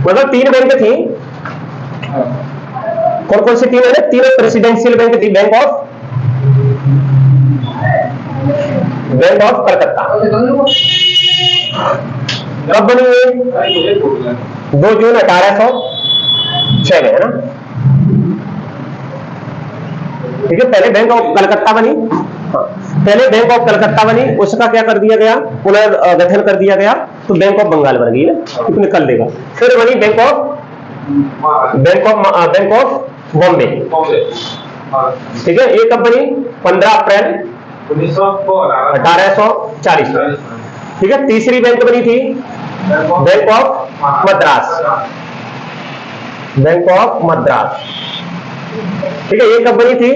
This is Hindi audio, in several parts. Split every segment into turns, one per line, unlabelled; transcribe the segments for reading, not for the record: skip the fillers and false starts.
मतलब 3 बैंक थी। कौन कौन सी 3 है? 3 प्रेसिडेंशियल बैंक थी। बैंक ऑफ कलकत्ता कब बनी है? 2 जून 1806 में, है ना? ठीक है, पहले बैंक ऑफ कलकत्ता बनी। हाँ, पहले बैंक ऑफ कलकत्ता बनी, उसका क्या कर दिया गया? पुनर्गठन कर दिया गया, तो बैंक ऑफ बंगाल बन गई ना, इसमें कर देगा। फिर बनी बैंक ऑफ बॉम्बे। ठीक है, ये कब बनी? 15 अप्रैल 1840 में। ठीक है, तीसरी बैंक बनी थी bank of Madras. Bank of Madras, ठीक है, ये कब बनी थी?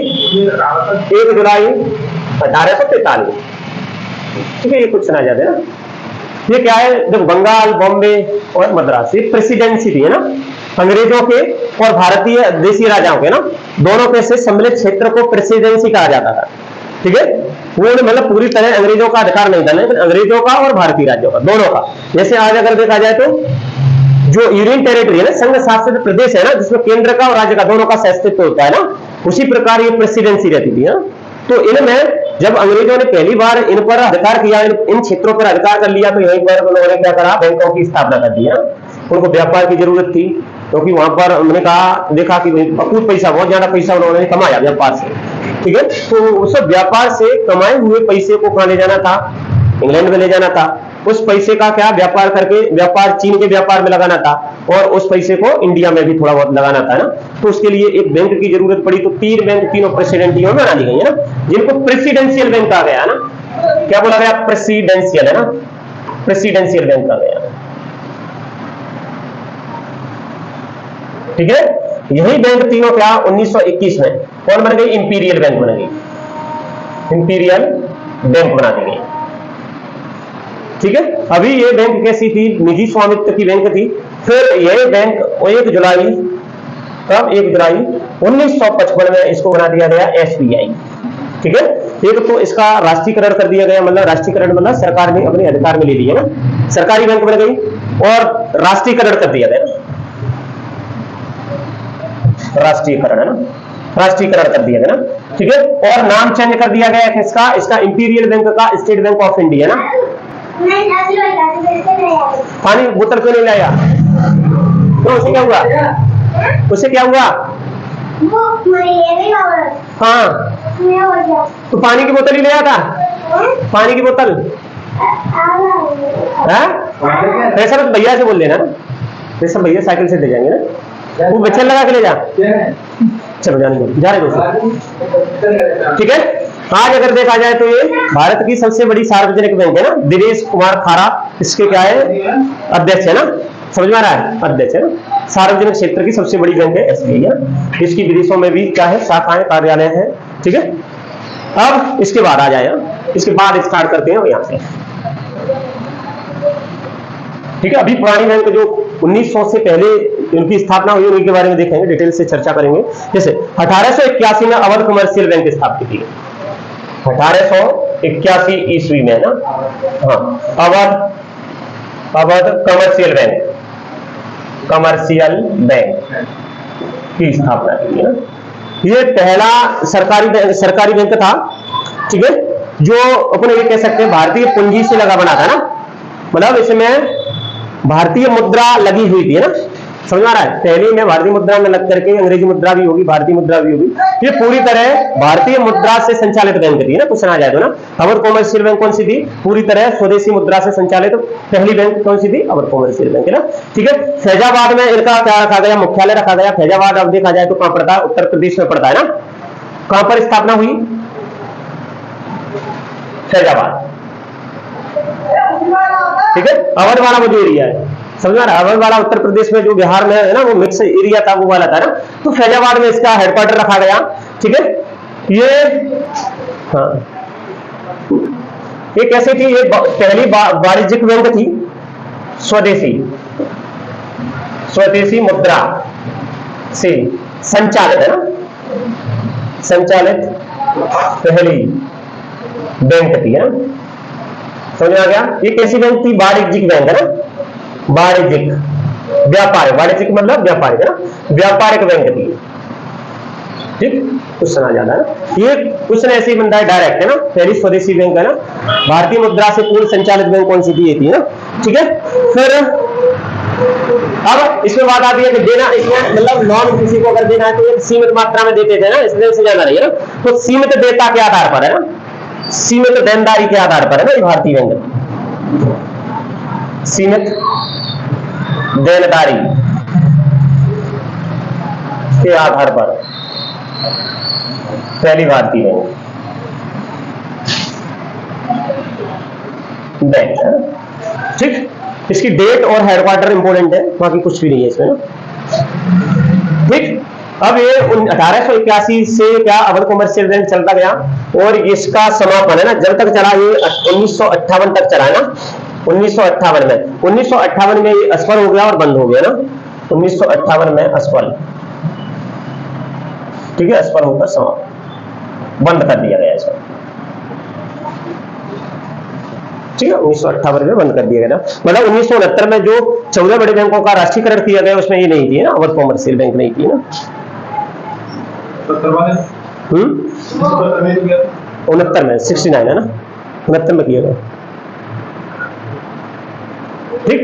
1 जुलाई 1843। ठीक है, ये कुछ सुना जाता है ना। ये क्या है? जब बंगाल, बॉम्बे और मद्रास, ये प्रेसिडेंसी थी, है ना, अंग्रेजों के और भारतीय देशी राजाओं के ना, दोनों के से सम्मिलित क्षेत्र को प्रेसिडेंसी कहा जाता था। ठीक है, वो मतलब पूरी तरह अंग्रेजों का अधिकार नहीं था, लेकिन अंग्रेजों का और भारतीय राज्यों का, दोनों का। जैसे आज अगर देखा जाए तो जो यूनियन टेरिटरी है ना, संघ शासित प्रदेश है ना, जिसमें केंद्र का और राज्य का दोनों का अस्तित्व होता है ना, उसी प्रकार ये प्रेसिडेंसी रहती थी। तो इनमें जब अंग्रेजों ने पहली बार इन पर अधिकार किया, इन क्षेत्रों पर अधिकार कर लिया, तो यहीं पर उन्होंने क्या करा? बैंकों की स्थापना कर दी। उनको व्यापार की जरूरत थी, क्योंकि वहां पर उन्होंने कहा, देखा कि बहुत पैसा, बहुत ज्यादा पैसा उन्होंने कमाया व्यापार से। ठीक है, तो उस व्यापार से कमाए हुए पैसे को कहां ले जाना था? इंग्लैंड में ले जाना था। उस पैसे का क्या? व्यापार करके, व्यापार चीन के व्यापार में लगाना था, और उस पैसे को इंडिया में भी थोड़ा बहुत लगाना था ना। तो उसके लिए एक बैंक की जरूरत पड़ी, तो 3 बैंक तीनों प्रेसिडेंटियों में बना दी गई है ना, जिनको प्रेसिडेंशियल बैंक कहा गया ना। क्या बोला गया? प्रेसिडेंशियल, है ना, प्रेसिडेंशियल बैंक कहा गया। ठीक है, यही बैंक तीनों क्या 1921 में कौन बन गई? इंपीरियल बैंक बन गई। इंपीरियल बैंक बना दी गई। ठीक है, अभी ये बैंक कैसी थी? निजी स्वामित्व की बैंक थी। फिर यह बैंक 1 जुलाई, कब? 1 जुलाई 1955 में इसको बना दिया गया एसबीआई। ठीक है, एक तो इसका राष्ट्रीयकरण कर दिया गया, मतलब राष्ट्रीयकरण मतलब सरकार ने अपने अधिकार में ले लिया ना, सरकारी बैंक बन गई, और राष्ट्रीयकरण कर दिया गया, राष्ट्रीयकरण, है ना, राष्ट्रीयकरण कर दिया गया ना। ठीक है, और नाम चेंज कर दिया गया किसका? इसका इंपीरियल बैंक का स्टेट बैंक ऑफ इंडिया ना। पानी बोतल क्यों नहीं लाया? तो उसे क्या हुआ? उसे क्या हुआ? हाँ, तो पानी की बोतल ही ले आता। पानी की बोतल पैसा तो भैया से बोल लेना, पैसा भैया साइकिल से दे जाएंगे ना, वो बच्चे लगा के ले जा। चलो जाने दो, जा रहे दोस्तों। ठीक है, आज अगर देखा जाए तो ये भारत की सबसे बड़ी सार्वजनिक बैंक है ना। दिनेश कुमार खारा इसके क्या है? अध्यक्ष है ना, समझ में आ रहा है? अध्यक्ष है ना। सार्वजनिक क्षेत्र की सबसे बड़ी बैंक है एसबीआई है। इसकी विदेशों में भी क्या है? शाखाएं, कार्यालय है। ठीक है, अब इसके बाद आ जाए, इसके बाद स्टार्ट करते हैं यहाँ से। ठीक है, अभी पुरानी बैंक जो 1900 से पहले इनकी स्थापना हुई, उनके बारे में देखेंगे, डिटेल से चर्चा करेंगे। जैसे 1881 में अवध कमर्शियल बैंक स्थापित की, 1881 ईस्वी में ना। हाँ, अवध कमर्शियल बैंक की स्थापना की है ना। ये पहला सरकारी बैंक था। ठीक है, जो अपने ये कह सकते हैं भारतीय पूंजी से लगा बना था ना, मतलब इसमें भारतीय मुद्रा लगी हुई थी, है ना, समझ आ रहा है? पहले में भारतीय मुद्रा में लग करके अंग्रेजी मुद्रा भी होगी, भारतीय मुद्रा भी होगी। ये पूरी तरह भारतीय मुद्रा से संचालित बैंक थी ना, कुछ सुना जाए तो ना। अवध कमर्शियल बैंक कौन सी थी? पूरी तरह स्वदेशी मुद्रा से संचालित पहली बैंक कौन सी थी? अवध कमर्शियल बैंक, है ना। ठीक है, फैजाबाद में इनका क्या रखा गया? मुख्यालय रखा गया फैजाबाद। अब देखा जाए तो कहां पड़ता है? उत्तर प्रदेश में पड़ता है ना। कहां पर स्थापना हुई? फैजाबाद। ठीक है, अवध वाला वो जो एरिया है, समझा रहा? अवध वाला उत्तर प्रदेश में, जो बिहार में है ना, वो मिक्स एरिया था, वो वाला था ना। तो फैजाबाद में इसका हेडक्वार्टर रखा गया। ठीक है, ये हाँ, ये कैसी थी? ये पहली वाणिज्यिक बैंक थी, स्वदेशी मुद्रा से संचालित, है ना, संचालित पहली बैंक थी, है ना, समझ आ गया? ये कैसी बैंक थी? वाणिज्यिक बैंक, है ना, वाणिज्यिक व्यापारिक, वाणिज्यिक मतलब व्यापारिक है ना, व्यापारिक बैंक थी। ठीक, क्वेश्चन आ जाता है ना। ये क्वेश्चन ऐसे ही बनता है डायरेक्ट है ना। पहली स्वदेशी बैंक है ना, भारतीय मुद्रा से पूर्ण संचालित बैंक कौन सी थी, ये थी ना। ठीक है, फिर अब इसमें बात आती है कि देना, इसमें मतलब नॉन किसी को अगर देना है तो एक सीमित मात्रा में देते थे ना, इसलिए से ज्यादा नहीं है ना। तो सीमित देयता के आधार पर है ना, सीमित देनदारी के आधार पर है ना ये भारतीय बैंक, सीमित देनदारी के आधार पर पहली भारतीय बैंक है ना। ठीक, इसकी डेट और हेडक्वार्टर इंपोर्टेंट है, बाकी कुछ भी नहीं है इसमें ना। ठीक, अब ये 1881 से क्या अवध कॉमर्शियल बैंक चलता गया और इसका समापन है ना, जब तक चला ये 1958 तक चला है ना। 1958 में 1958 में ये असफल हो गया और बंद हो गया ना। 1958 में असफल, ठीक है, असफल होकर समाप्त, बंद कर दिया गया इसको। ठीक है, 1958 में बंद कर दिया गया। मतलब 1969 में जो 14 बड़े बैंकों का राष्ट्रीयकरण किया गया उसमें ये नहीं थी ना, अवध कॉमर्शियल बैंक नहीं थी ना। 69 में 69 है ना, 69 में किया गया। ठीक,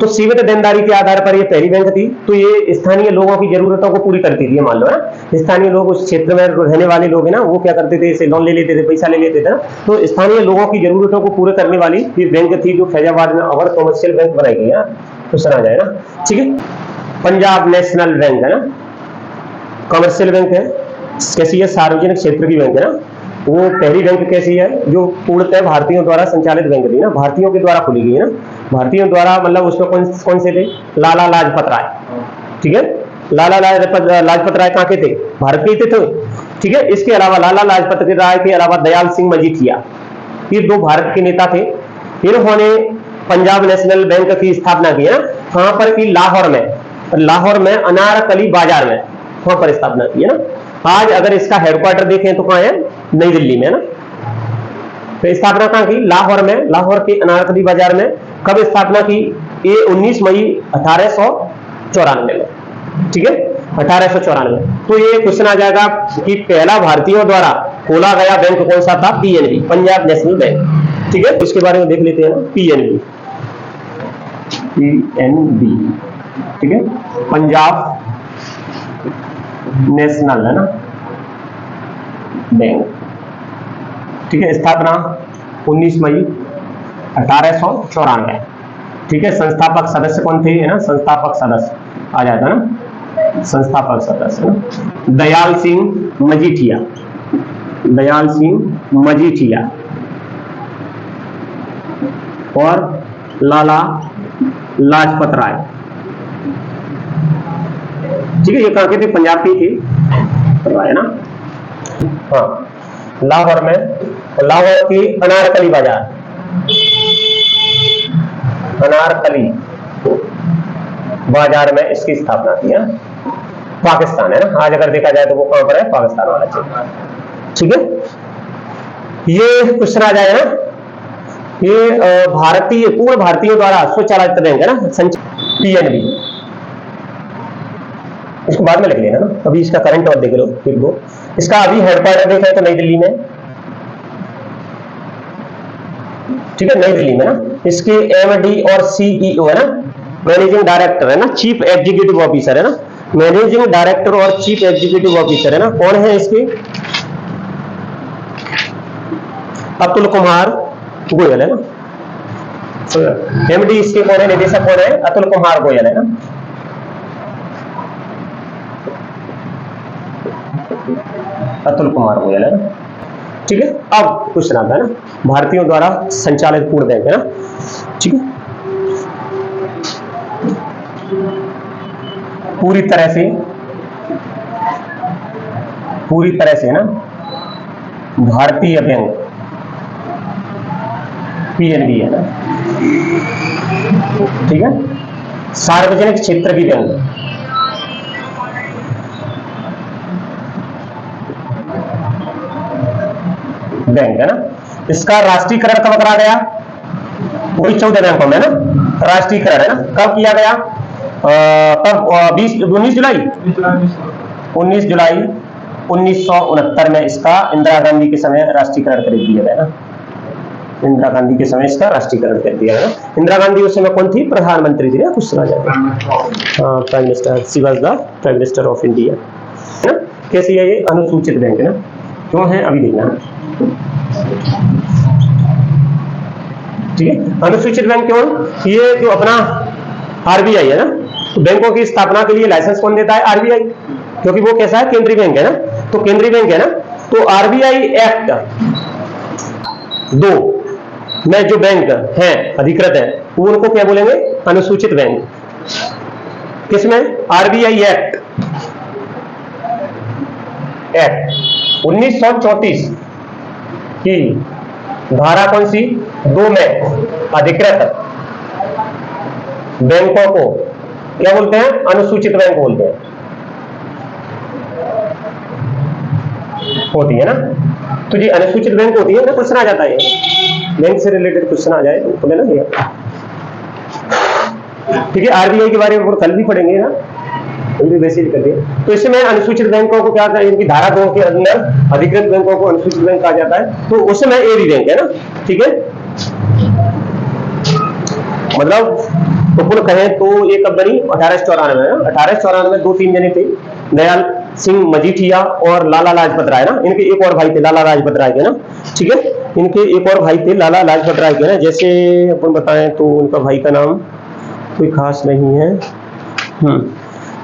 तो सीमित देनदारी के आधार पर ये पहली बैंक थी। तो ये स्थानीय लोगों की जरूरतों को पूरी करती थी, मान लो ना। स्थानीय लोग, उस क्षेत्र में रहने वाले लोग है ना, वो क्या करते थे, इसे लोन ले लेते थे, पैसा ले लेते थे ना। तो स्थानीय लोगों की जरूरतों को पूरे करने वाली ये बैंक थी, जो फैजाबाद में अवध कॉमर्शियल बैंक बनाई गई है। तो सुना जाए ना। ठीक है, पंजाब नेशनल बैंक है ना, कॉमर्शियल बैंक है। कैसी है, सार्वजनिक क्षेत्र की बैंक है ना। वो पहली बैंक कैसी है, जो पूर्णतः भारतीयों द्वारा संचालित बैंक थी ना, भारतीयों के द्वारा खुली गई है ना। भारतीयों द्वारा मतलब उसमें कौन से थे, लाला लाजपत राय। ठीक है, लाला लाजपत राय कहाँ के थे, भारत के थे। ठीक है, इसके अलावा लाला लाजपत राय के अलावा दयाल सिंह मजीठिया, ये 2 भारत के नेता थे। इन्होंने पंजाब नेशनल बैंक की स्थापना की है। कहां पर की, लाहौर में, लाहौर में अनारकली बाजार में, वहां पर स्थापना की है ना। आज अगर इसका हेडक्वार्टर देखें तो कहां है, नई दिल्ली में है ना। तो स्थापना कहां की, लाहौर में, लाहौर के अनारकली बाजार में। कब स्थापना की, ये 19 मई 1894 में। ठीक है, 1894। तो ये क्वेश्चन आ जाएगा कि पहला भारतीयों द्वारा खोला गया बैंक कौन सा था, पीएनबी, पंजाब नेशनल बैंक। ठीक है, उसके बारे में देख लेते हैं ना, पीएनबी, पीएनबी। ठीक है, पंजाब नेशनल है ना बैंक। ठीक है, स्थापना 19 मई 1894। ठीक है, संस्थापक सदस्य कौन थे, है ना, संस्थापक सदस्य आ जाता है ना, संस्थापक सदस्य ना, दयाल सिंह मजीठिया, दयाल सिंह मजीठिया और लाला लाजपत राय। ठीक है, ये कहां के थे, पंजाब की थी है ना। हाँ, लाहौर में, लाहौर की अनारकली बाजार, अनारकली बाजार में इसकी स्थापना की है। पाकिस्तान है ना, आज अगर देखा जाए तो वो कहां पर है, पाकिस्तान वाला क्षेत्र। ठीक है, ये क्वेश्चन आ जाए ना, ये भारतीय, पूर्ण भारतीयों द्वारा स्वचालित बैंक है ना, पीएनबी। इसको बाद में लिख लेना ना, अभी इसका करंट और देख लो, देख लो। इसका अभी हेडक्वार्टर देखा तो नई दिल्ली में। ठीक है, नई दिल्ली में ना। इसके एमडी और सीईओ है ना, मैनेजिंग डायरेक्टर है ना, चीफ एग्जीक्यूटिव ऑफिसर है ना, मैनेजिंग डायरेक्टर और चीफ एग्जीक्यूटिव ऑफिसर है ना, कौन है इसके, अतुल कुमार गोयल है ना। एमडी इसके कौन है, निदेशक कौन है, अतुल कुमार गोयल है ना। अतुल कुमार गोयल है ना। ठीक है, अब क्वेश्चन आता है ना, भारतीयों द्वारा संचालित पूर्ण बैंक है ना। ठीक है, पूरी तरह से ना भारतीय बैंक पीएनबी है ना। ठीक है, सार्वजनिक क्षेत्र की बैंक, बैंक है ना। इसका राष्ट्रीयकरण कब करा गया, वही 14 बैंकों में ना, राष्ट्रीयकरण है ना, कब किया गया? कब? 19 जुलाई 1969 में इसका इंदिरा गांधी के समय राष्ट्रीयकरण कर दिया गया ना। इंदिरा गांधी के समय इसका राष्ट्रीयकरण कर दिया गया। इंदिरा गांधी उस समय कौन थी? प्रधानमंत्री थी ना, कुछ सुना जाता है। Prime minister, she was the prime minister of India, है ना। कैसी है ये? अनुसूचित बैंक है ना। क्यों है अभी देखना, ठीक है। अनुसूचित बैंक क्यों? ये जो अपना आरबीआई है ना, तो बैंकों की स्थापना के लिए लाइसेंस कौन देता है? आरबीआई, क्योंकि वो कैसा है? केंद्रीय बैंक है ना। तो केंद्रीय बैंक है ना, तो आरबीआई एक्ट 2 में जो बैंक हैं अधिकृत है, वो उनको क्या बोलेंगे? अनुसूचित बैंक। किसमें? आरबीआई एक्ट 1934 की धारा कौन सी? 2 में अधिकृत बैंकों को क्या बोलते हैं? अनुसूचित बैंक बोलते हैं, होती है ना। तो जी अनुसूचित बैंक होती है ना। क्वेश्चन आ जाता है बैंक से रिलेटेड, क्वेश्चन आ जाए तो बोले ना भैया, ठीक है। आरबीआई के बारे में कल भी पढ़ेंगे ना, वैसे ही कर दिया। तो इसमें अनुसूचित बैंकों को क्या कहते हैं? इनकी धारा 2 के अंदर अधिकृत बैंकों को अनुसूचित बैंक कहा जाता है। तो उसमें एडी बैंक है ना, ठीक है। मतलब तो कुल कहें तो ये कब बनी? 1894 में। 1894 में 2-3 जने थे, दयाल सिंह मजीठिया और लाला लाजपत राय ना। इनके एक और भाई थे, लाला लाजपत राय के ना, ठीक है। इनके एक और भाई थे, लाला लाजपत राय के ना। जैसे अपन बताएं तो उनका भाई का नाम कोई खास नहीं है,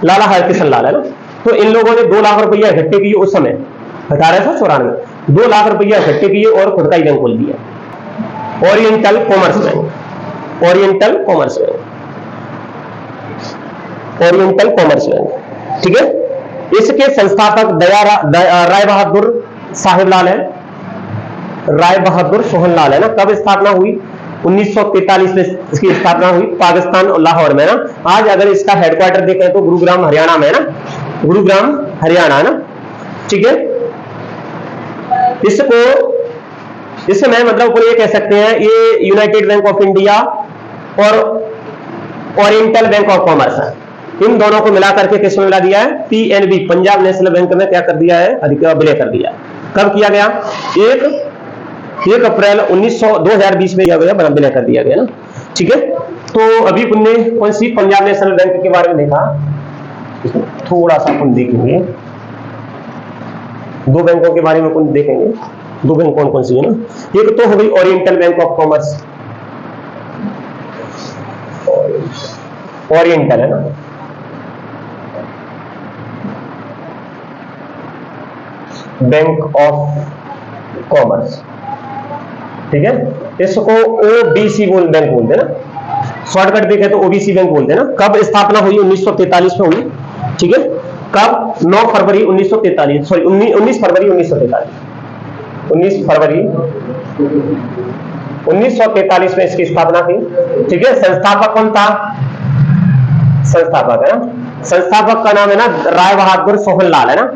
लाला हरकिशन लाल है ना। तो इन लोगों ने 2 लाख रुपया इकट्ठे किए उस समय 1894, 2 लाख रुपया इकट्ठे किए और खुद का ही बैंक खोल दिया, oriental commerce bank. Oriental commerce bank, oriental commerce bank, ठीक है। इसके संस्थापक राय बहादुर साहिब लाल है, राय बहादुर सोहन लाल है ना। कब स्थापना हुई? 1943 में इसकी स्थापना हुई, पाकिस्तान और लाहौर में ना। आज अगर इसका हेडक्वार्टर देखें तो गुरुग्राम हरियाणा में है ना, गुरुग्राम हरियाणा है ना, ठीक है। इसको इसमें मतलब ये कह सकते हैं, ये यूनाइटेड बैंक ऑफ इंडिया और ओरिएंटल बैंक ऑफ कॉमर्स है, इन दोनों को मिलाकर के किसमें मिला दिया है? पीएनबी, पंजाब नेशनल बैंक में क्या कर दिया है? विलय कर दिया। कब किया गया? 1 अप्रैल 2020 में किया गया, विलय कर दिया गया ना, ठीक है। तो अभी हमने कौन सी पंजाब नेशनल बैंक के बारे में देखा, थोड़ा सा अपन देखेंगे, 2 बैंकों के बारे में अपन देखेंगे। 2 बैंक कौन कौन सी है ना। एक तो हो गई oriental bank of commerce, oriental है ना, बैंक ऑफ कॉमर्स, ठीक है। इसको ओबीसी बैंक बोलते हैं ना, शॉर्टकट देखें तो ओबीसी बैंक बोलते हैं ना। कब स्थापना हुई? 1943 में हुई, ठीक है। कब? 9 फरवरी 1943, सॉरी 19 फरवरी 1943, 19 फरवरी 1943 में इसकी स्थापना थी, ठीक है। संस्थापक कौन था? संस्थापक है ना, संस्थापक का नाम है ना राय बहादुर सोहन लाल है ना,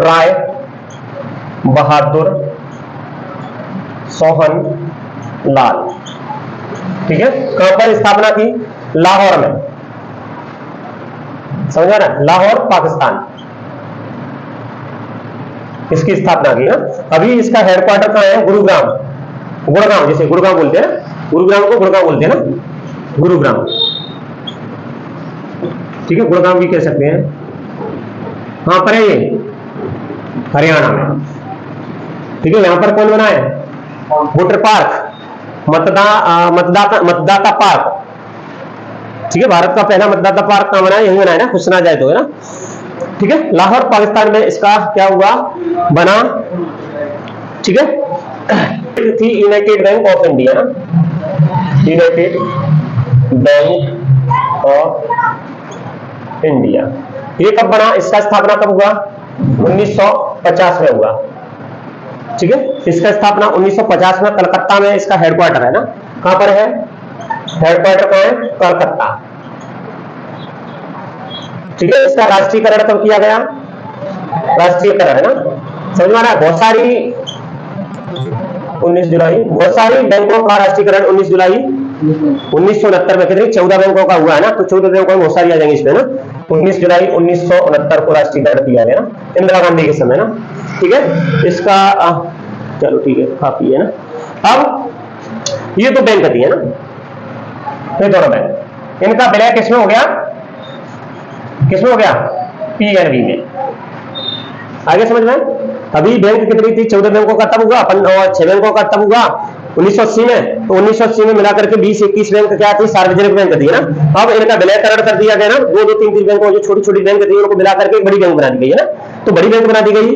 राय बहादुर सोहन लाल, ठीक है। कहां पर स्थापना की? लाहौर में, समझा ना, लाहौर पाकिस्तान, इसकी स्थापना की ना। अभी इसका हेडक्वार्टर कहां है? गुरुग्राम, गुड़गांव, जैसे गुड़गांव बोलते हैं, गुरुग्राम को गुड़गांव बोलते हैं ना, गुरुग्राम, ठीक है। गुड़गांव भी कह सकते हैं। कहां पर है ये? हरियाणा में, ठीक है। यहां पर कौन बना है? वोटर पार्क, मतदाता पार्क, ठीक है। भारत का पहला मतदाता पार्क कहां बना है? यही बना है ना, कुछ सुना जाए तो, है ना, ठीक है। लाहौर पाकिस्तान में इसका क्या हुआ? बना, ठीक है। थी यूनाइटेड बैंक ऑफ इंडिया ना, यूनाइटेड बैंक ऑफ इंडिया। ये कब बना? इसका स्थापना कब हुआ? 1950 में हुआ, ठीक है। इसका स्थापना 1950 में कलकत्ता में इसका हेडक्वार्टर है ना। कहां पर है हेडक्वार्टर? कहां है? कलकत्ता, ठीक है। इसका राष्ट्रीयकरण कब किया गया? राष्ट्रीयकरण है ना, समझ में आ रहा है। बहुत सारी 19 जुलाई, बहुत सारी बैंकों का राष्ट्रीयकरण 19 जुलाई 1969 में कितनी 14 बैंकों का हुआ है ना, तो 14 बैंकों में बहुत सारी आ जाएंगी इसमें ना। 19 जुलाई 1969 को राष्ट्रीयकरण किया गया ना, इंदिरा गांधी के समय ना, ठीक है। इसका चलो ठीक है, काफी है ना। अब ये तो बैंक दी है ना, ये दोनों बैंक, इनका विलय किसमें हो गया, किसमें हो गया, पीएनबी में। आगे समझ में, अभी बैंक कितनी थी, 14 बैंकों का तब हुआ, और 6 बैंकों का तब हुआ 1980 में। तो 1980 में मिलाकर के 20-21 बैंक क्या थी, सार्वजनिक बैंक थी ना। अब इनका विलयकरण कर दिया गया ना, 2-2, 3-3 बैंकों जो छोटी छोटी बैंक थी उनको मिलाकर के एक बड़ी बैंक बना दी गई है ना, तो बड़ी बैंक बना दी गई।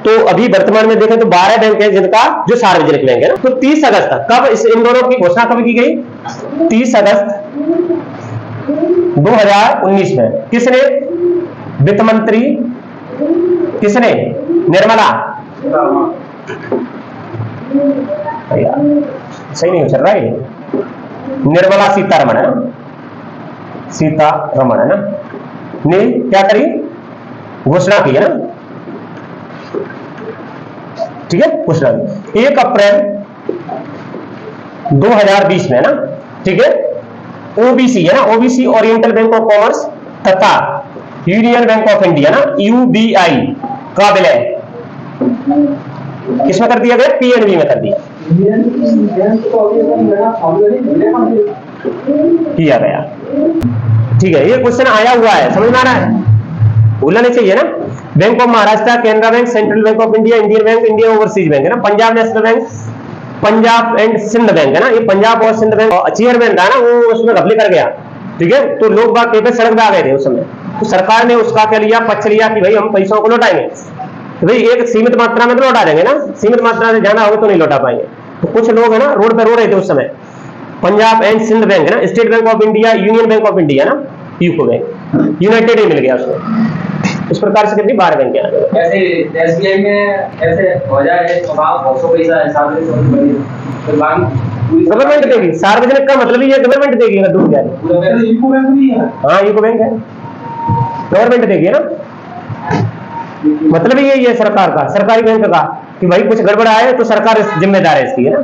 तो अभी वर्तमान में देखें तो 12 बैंक है जिनका जो सार्वजनिक बैंक है ना। तो 30 अगस्त तक कब इन दोनों की घोषणा कब की गई, 30 अगस्त 2019 में। किसने, वित्त मंत्री किसने, निर्मला, सही नहीं चल रहा है, निर्मला सीतारमण है ना, सीतारमण है ना, ने क्या करी, घोषणा की है ना, ठीक है, घोषणा की 1 अप्रैल 2020 में ना, ठीक है। ओबीसी है ना, OBC oriental bank of commerce तथा यूनियन बैंक ऑफ इंडिया ना, यूबीआई का विलय किसमें कर दिया गया, पीएनबी में कर दिया किया गया, ठीक है। ये क्वेश्चन आया हुआ है, समझ में आ रहा है, भूलना नहीं चाहिए ना। Bank of Maharashtra, Canara bank, central bank of India, Indian bank, Indian overseas bank है ना, Punjab national bank, Punjab and Sindh bank है ना, ये पंजाब और सिंध बैंक चेयरमैन था ना, वो उसमें घपले कर गया, ठीक है। तो लोग बाग पे सड़क पे आ गए थे उस समय, तो सरकार ने उसका क्या लिया, पक्ष लिया कि भाई हम पैसों को लौटाएंगे, तो भाई एक सीमित मात्रा में तो लौटा देंगे ना, सीमित मात्रा से ज्यादा होगा तो नहीं लौटा पाएंगे। तो कुछ लोग है ना रोड पे रो रहे थे उस समय। पंजाब एंड सिंध बैंक है ना, state bank of India, union bank of India ना, यूको बैंक, यूनाइटेड ही मिल गया उसको। इस प्रकार से कितनी 12 बैंक आ गए।
ऐसे एसबीआई में ऐसे हो जाए तो आप 100 पैसा हिसाब से तो बैंक
गवर्नमेंट देगी, सार्वजनिक का मतलब ही है गवर्नमेंट देगी, अगर डूब जाए
तो यूको बैंक भी है,
हाँ यूको बैंक है, गवर्नमेंट देगी ना, मतलब यही है सरकार का, सरकारी बैंक का, कि भाई कुछ गड़बड़ आए तो सरकार जिम्मेदार है इसकी, है ना।